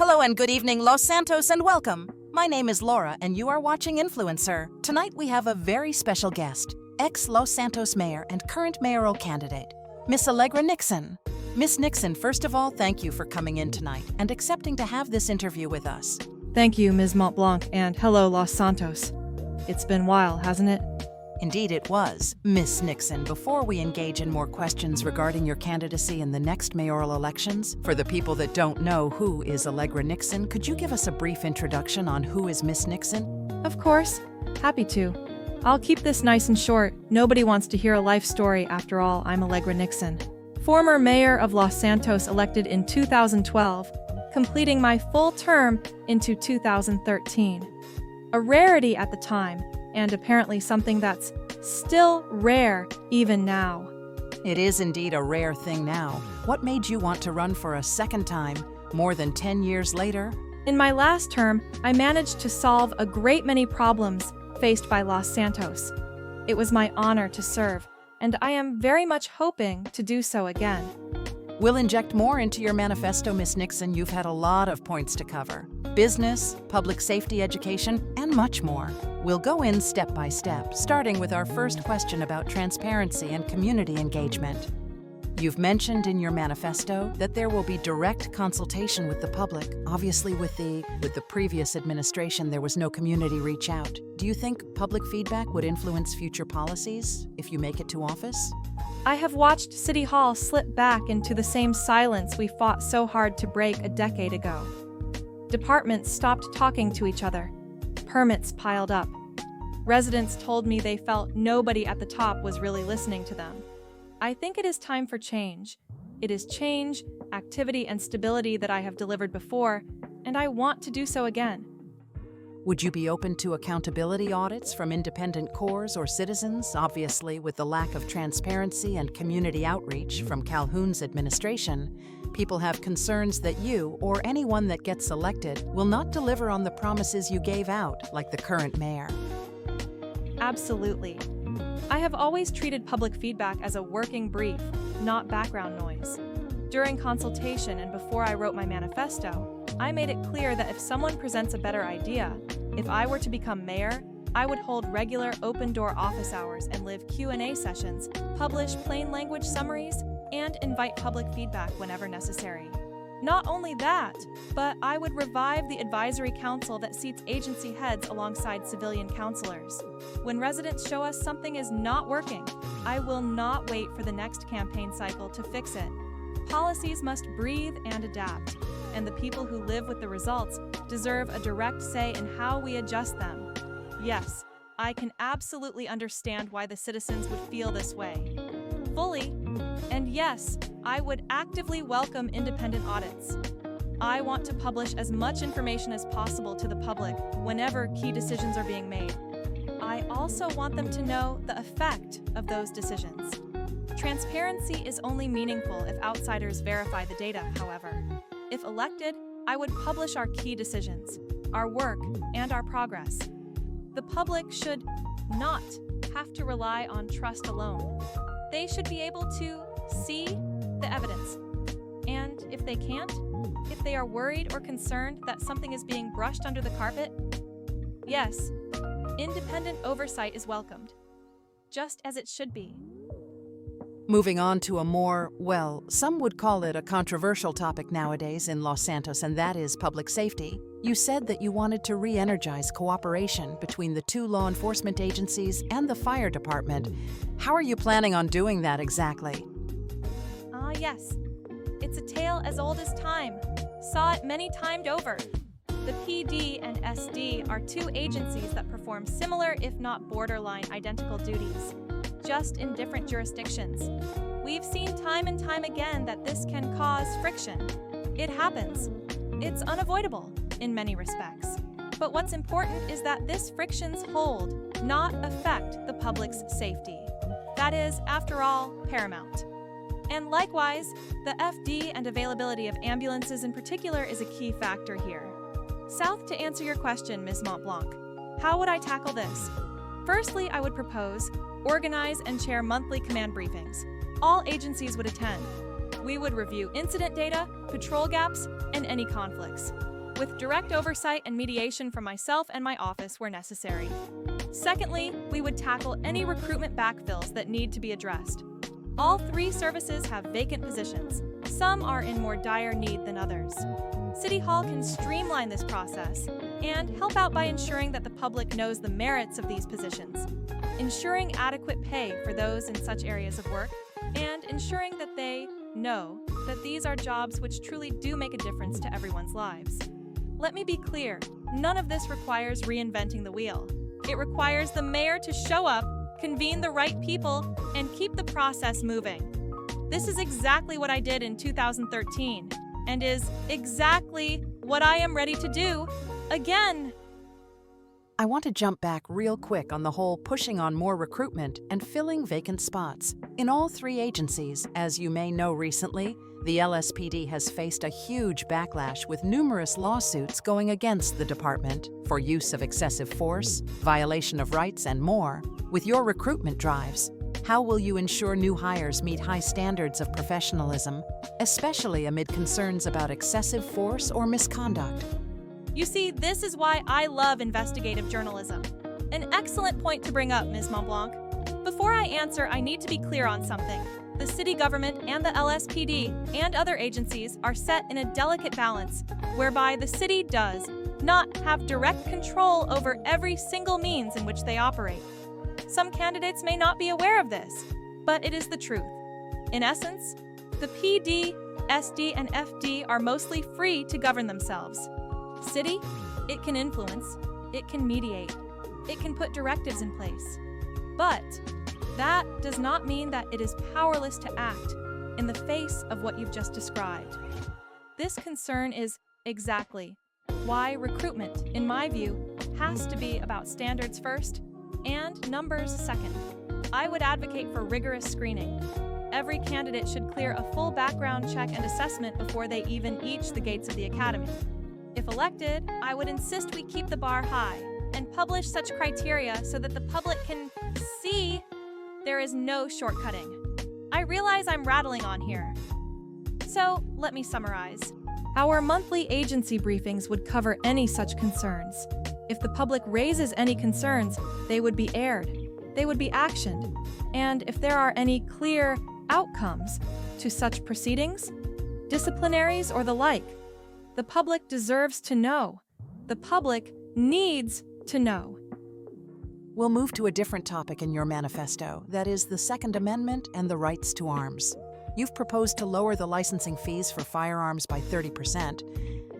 Hello and good evening, Los Santos, and welcome. My name is Laura, and you are watching Influencer. Tonight we have a very special guest, ex-Los Santos mayor and current mayoral candidate, Miss Allegra Nixon. Miss Nixon, first of all, thank you for coming in tonight and accepting to have this interview with us. Thank you, Ms. Montblanc, and hello, Los Santos. It's been a while, hasn't it? Indeed it was. Miss Nixon, before we engage in more questions regarding your candidacy in the next mayoral elections, for the people that don't know who is Allegra Nixon, could you give us a brief introduction on who is Miss Nixon? Of course. Happy to. I'll keep this nice and short. Nobody wants to hear a life story. After all, I'm Allegra Nixon, former mayor of Los Santos, elected in 2012, completing my full term into 2013. A rarity at the time, and apparently something that's still rare even now. It is indeed a rare thing now. What made you want to run for a second time, more than 10 years later? In my last term, I managed to solve a great many problems faced by Los Santos. It was my honor to serve, and I am very much hoping to do so again. We'll inject more into your manifesto, Miss Nixon. You've had a lot of points to cover. Business, public safety education, and much more. We'll go in step by step, starting with our first question about transparency and community engagement. You've mentioned in your manifesto that there will be direct consultation with the public. Obviously, with the previous administration, there was no community reach out. Do you think public feedback would influence future policies if you make it to office? I have watched City Hall slip back into the same silence we fought so hard to break a decade ago. Departments stopped talking to each other. Permits piled up. Residents told me they felt nobody at the top was really listening to them. I think it is time for change. It is change, activity, and stability that I have delivered before, and I want to do so again. Would you be open to accountability audits from independent cores or citizens? Obviously, with the lack of transparency and community outreach from Calhoun's administration, people have concerns that you, or anyone that gets elected, will not deliver on the promises you gave out, like the current mayor. Absolutely. I have always treated public feedback as a working brief, not background noise. During consultation and before I wrote my manifesto, I made it clear that if someone presents a better idea, if I were to become mayor, I would hold regular open-door office hours and live Q&A sessions, publish plain language summaries, and invite public feedback whenever necessary. Not only that, but I would revive the advisory council that seats agency heads alongside civilian councilors. When residents show us something is not working, I will not wait for the next campaign cycle to fix it. Policies must breathe and adapt, and the people who live with the results deserve a direct say in how we adjust them. Yes, I can absolutely understand why the citizens would feel this way. Fully. And yes, I would actively welcome independent audits. I want to publish as much information as possible to the public whenever key decisions are being made. I also want them to know the effect of those decisions. Transparency is only meaningful if outsiders verify the data, however. If elected, I would publish our key decisions, our work, and our progress. The public should not have to rely on trust alone. They should be able to see the evidence. And if they can't, if they are worried or concerned that something is being brushed under the carpet, yes, independent oversight is welcomed, just as it should be. Moving on to a more, well, some would call it a controversial topic nowadays in Los Santos, and that is public safety. You said that you wanted to re-energize cooperation between the two law enforcement agencies and the fire department. How are you planning on doing that exactly? Yes. It's a tale as old as time. Saw it many times over. The PD and SD are two agencies that perform similar, if not borderline, identical duties, just in different jurisdictions. We've seen time and time again that this can cause friction. It happens. It's unavoidable in many respects. But what's important is that this frictions hold, not affect the public's safety. That is, after all, paramount. And likewise, the FD and availability of ambulances in particular is a key factor here. South, to answer your question, Ms. Montblanc, how would I tackle this? Firstly, I would propose, organize and chair monthly command briefings. All agencies would attend. We would review incident data, patrol gaps, and any conflicts. with direct oversight and mediation from myself and my office where necessary. Secondly, we would tackle any recruitment backfills that need to be addressed. All 3 services have vacant positions. Some are in more dire need than others. City Hall can streamline this process and help out by ensuring that the public knows the merits of these positions, ensuring adequate pay for those in such areas of work, and ensuring that they know that these are jobs which truly do make a difference to everyone's lives. Let me be clear, none of this requires reinventing the wheel. It requires the mayor to show up, convene the right people, and keep the process moving. This is exactly what I did in 2013, and is exactly what I am ready to do again. I want to jump back real quick on the whole pushing on more recruitment and filling vacant spots. In all 3 agencies, as you may know recently, the LSPD has faced a huge backlash with numerous lawsuits going against the department for use of excessive force, violation of rights, and more. With your recruitment drives, how will you ensure new hires meet high standards of professionalism, especially amid concerns about excessive force or misconduct? You see, this is why I love investigative journalism. An excellent point to bring up, Ms. Montblanc. Before I answer, I need to be clear on something. The city government and the LSPD and other agencies are set in a delicate balance, whereby the city does not have direct control over every single means in which they operate. Some candidates may not be aware of this, but it is the truth. In essence, the PD, SD, and FD are mostly free to govern themselves. City, it can influence, it can mediate, it can put directives in place. But that does not mean that it is powerless to act in the face of what you've just described. This concern is exactly why recruitment, in my view, has to be about standards first and numbers second. I would advocate for rigorous screening. Every candidate should clear a full background check and assessment before they even reach the gates of the academy. If elected, I would insist we keep the bar high and publish such criteria so that the public can see there is no shortcutting. I realize I'm rattling on here. So, let me summarize. Our monthly agency briefings would cover any such concerns. If the public raises any concerns, they would be aired, they would be actioned, and if there are any clear outcomes to such proceedings, disciplinaries or the like, the public deserves to know. The public needs to know. We'll move to a different topic in your manifesto, that is the Second Amendment and the rights to arms. You've proposed to lower the licensing fees for firearms by 30%.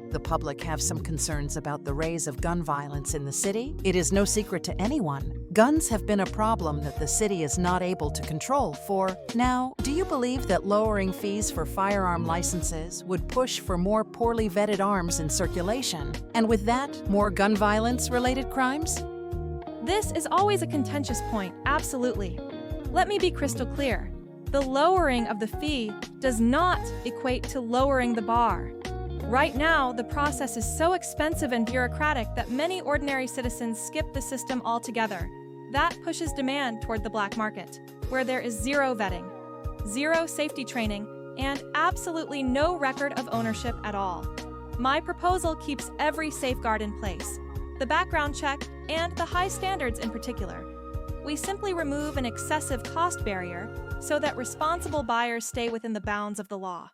The public have some concerns about the rise of gun violence in the city. It is no secret to anyone. Guns have been a problem that the city is not able to control for. Now, do you believe that lowering fees for firearm licenses would push for more poorly vetted arms in circulation? And with that, more gun violence-related crimes? This is always a contentious point, absolutely. Let me be crystal clear. The lowering of the fee does not equate to lowering the bar. Right now, the process is so expensive and bureaucratic that many ordinary citizens skip the system altogether. That pushes demand toward the black market, where there is zero vetting, zero safety training, and absolutely no record of ownership at all. My proposal keeps every safeguard in place, the background check, and the high standards in particular. We simply remove an excessive cost barrier so that responsible buyers stay within the bounds of the law.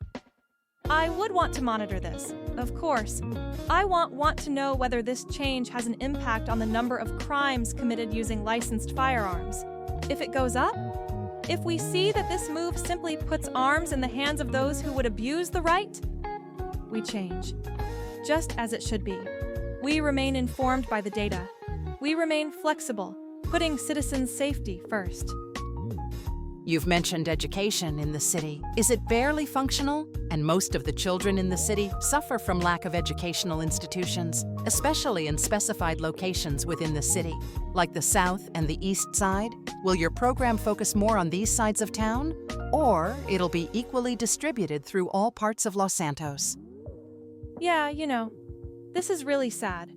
I would want to monitor this, of course. I want to know whether this change has an impact on the number of crimes committed using licensed firearms. If it goes up, if we see that this move simply puts arms in the hands of those who would abuse the right, we change. Just as it should be. We remain informed by the data. We remain flexible, putting citizens' safety first. You've mentioned education in the city. Is it barely functional? And most of the children in the city suffer from lack of educational institutions, especially in specified locations within the city, like the South and the East Side. Will your program focus more on these sides of town? Or it'll be equally distributed through all parts of Los Santos? Yeah, this is really sad.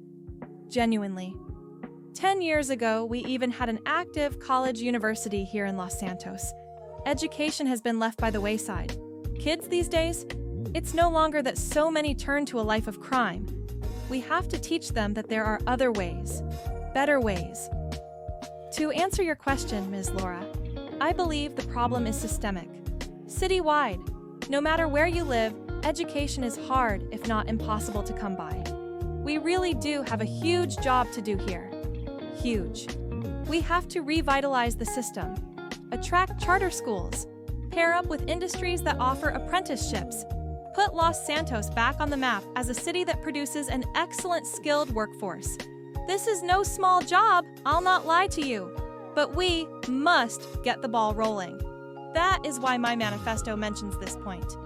Genuinely. 10 years ago, we even had an active college university here in Los Santos. Education has been left by the wayside. Kids these days, it's no longer that so many turn to a life of crime. We have to teach them that there are other ways, better ways. To answer your question, Ms. Laura, I believe the problem is systemic. Citywide, no matter where you live, education is hard, if not impossible, to come by. We really do have a huge job to do here. Huge. We have to revitalize the system, attract charter schools, pair up with industries that offer apprenticeships, put Los Santos back on the map as a city that produces an excellent skilled workforce. This is no small job, I'll not lie to you, but we must get the ball rolling. That is why my manifesto mentions this point.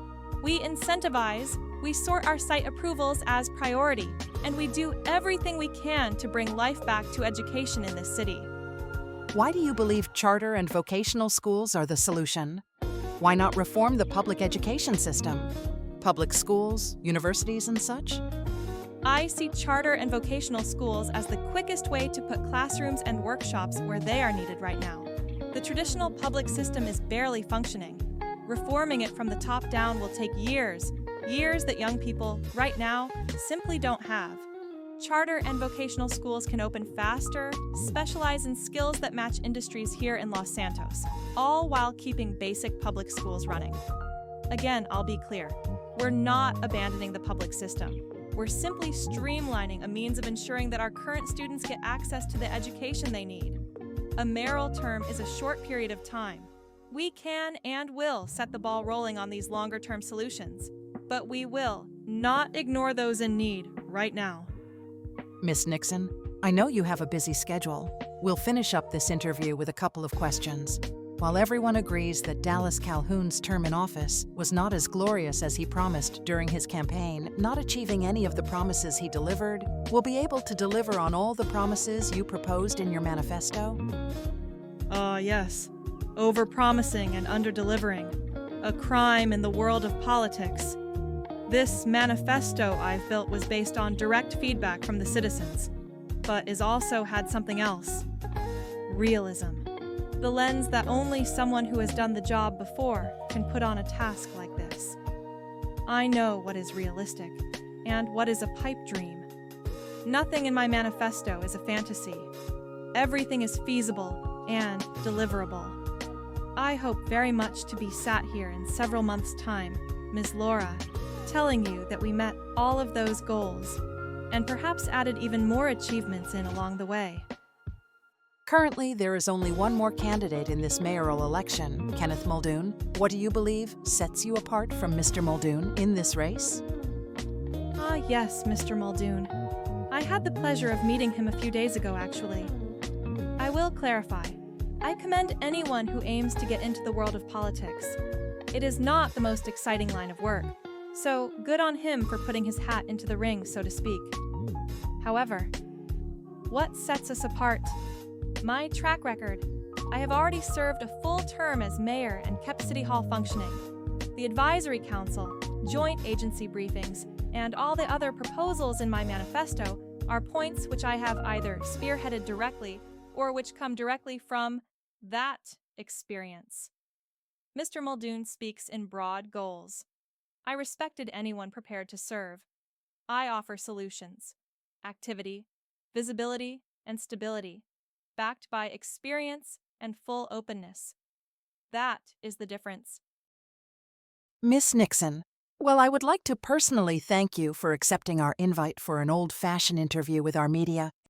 We incentivize, we sort our site approvals as priority, and we do everything we can to bring life back to education in this city. Why do you believe charter and vocational schools are the solution? Why not reform the public education system? Public schools, universities, and such? I see charter and vocational schools as the quickest way to put classrooms and workshops where they are needed right now. The traditional public system is barely functioning. Reforming it from the top down will take years, years that young people, right now, simply don't have. Charter and vocational schools can open faster, specialize in skills that match industries here in Los Santos, all while keeping basic public schools running. Again, I'll be clear, we're not abandoning the public system. We're simply streamlining a means of ensuring that our current students get access to the education they need. A mayoral term is a short period of time. We can and will set the ball rolling on these longer-term solutions, but we will not ignore those in need right now. Miss Nixon, I know you have a busy schedule. We'll finish up this interview with a couple of questions. While everyone agrees that Dallas Calhoun's term in office was not as glorious as he promised during his campaign, not achieving any of the promises he delivered, will be able to deliver on all the promises you proposed in your manifesto? Yes. Over-promising and under-delivering. A crime in the world of politics. This manifesto I've built was based on direct feedback from the citizens, but is also had something else. Realism. The lens that only someone who has done the job before can put on a task like this. I know what is realistic and what is a pipe dream. Nothing in my manifesto is a fantasy. Everything is feasible and deliverable. I hope very much to be sat here in several months' time, Ms. Laura, telling you that we met all of those goals and perhaps added even more achievements in along the way. Currently, there is only one more candidate in this mayoral election, Kenneth Muldoon. What do you believe sets you apart from Mr. Muldoon in this race? Yes, Mr. Muldoon. I had the pleasure of meeting him a few days ago, actually. I will clarify. I commend anyone who aims to get into the world of politics. It is not the most exciting line of work, so good on him for putting his hat into the ring, so to speak. However, what sets us apart? My track record. I have already served a full term as mayor and kept City Hall functioning. The advisory council, joint agency briefings, and all the other proposals in my manifesto are points which I have either spearheaded directly or which come directly from that experience. Mr. Muldoon speaks in broad goals. I respected anyone prepared to serve. I offer solutions, activity, visibility, and stability, backed by experience and full openness. That is the difference. Miss Nixon, well, I would like to personally thank you for accepting our invite for an old-fashioned interview with our media.